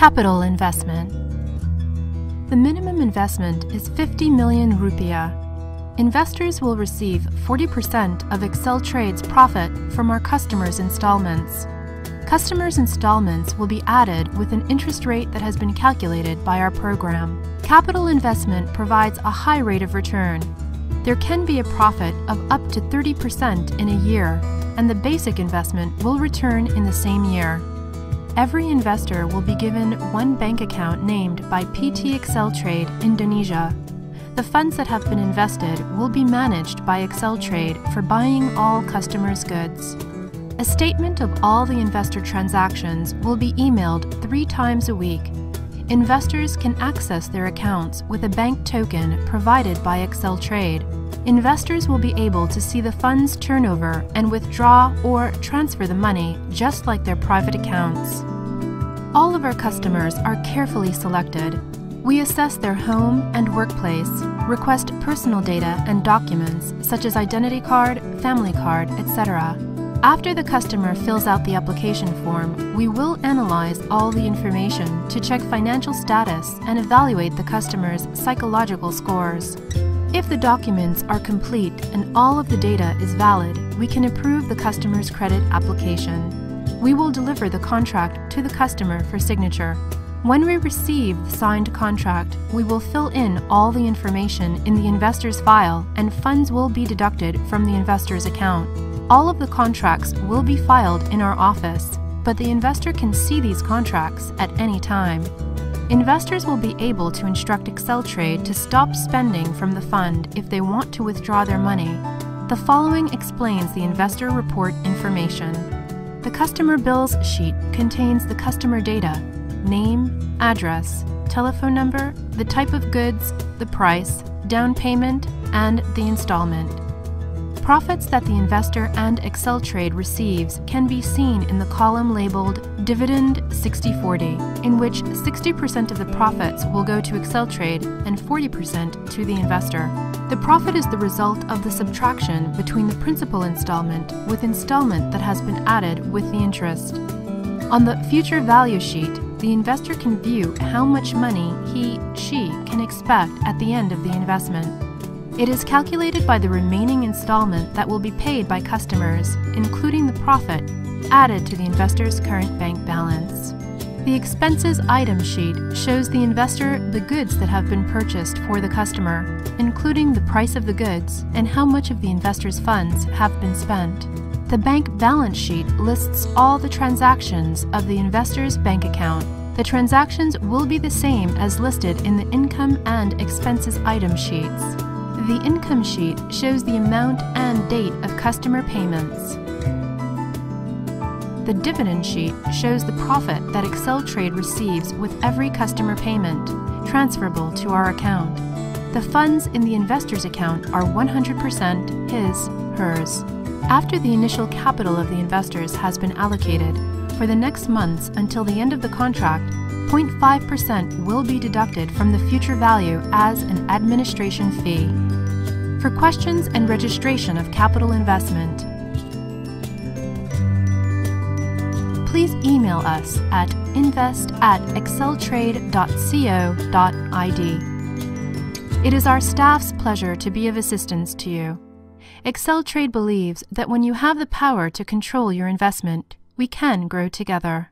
Capital investment. The minimum investment is 50 million rupiah. Investors will receive 40% of Excel Trade's profit from our customers' installments. Customers' installments will be added with an interest rate that has been calculated by our program. Capital investment provides a high rate of return. There can be a profit of up to 30% in a year, and the basic investment will return in the same year. Every investor will be given one bank account named by PT Excel Trade Indonesia. The funds that have been invested will be managed by Excel Trade for buying all customers' goods. A statement of all the investor transactions will be emailed 3 times a week. Investors can access their accounts with a bank token provided by Excel Trade. Investors will be able to see the funds turnover and withdraw or transfer the money just like their private accounts. All of our customers are carefully selected. We assess their home and workplace, request personal data and documents such as identity card, family card, etc. After the customer fills out the application form, we will analyze all the information to check financial status and evaluate the customer's psychological scores. If the documents are complete and all of the data is valid, we can approve the customer's credit application. We will deliver the contract to the customer for signature. When we receive the signed contract, we will fill in all the information in the investor's file and funds will be deducted from the investor's account. All of the contracts will be filed in our office, but the investor can see these contracts at any time. Investors will be able to instruct Excel Trade to stop spending from the fund if they want to withdraw their money. The following explains the investor report information. The customer bills sheet contains the customer data, name, address, telephone number, the type of goods, the price, down payment, and the installment. Profits that the investor and Excel Trade receives can be seen in the column labeled Dividend 60/40, in which 60% of the profits will go to Excel Trade and 40% to the investor. The profit is the result of the subtraction between the principal installment with installment that has been added with the interest. On the future value sheet, the investor can view how much money he/she can expect at the end of the investment. It is calculated by the remaining installment that will be paid by customers, including the profit, added to the investor's current bank balance. The expenses item sheet shows the investor the goods that have been purchased for the customer, including the price of the goods and how much of the investor's funds have been spent. The bank balance sheet lists all the transactions of the investor's bank account. The transactions will be the same as listed in the income and expenses item sheets. The income sheet shows the amount and date of customer payments. The dividend sheet shows the profit that Excel Trade receives with every customer payment, transferable to our account. The funds in the investor's account are 100% his/hers. After the initial capital of the investors has been allocated, for the next months until the end of the contract, 0.5% will be deducted from the future value as an administration fee. For questions and registration of capital investment, please email us at invest@exceltrade.co.id. It is our staff's pleasure to be of assistance to you. Excel Trade believes that when you have the power to control your investment, we can grow together.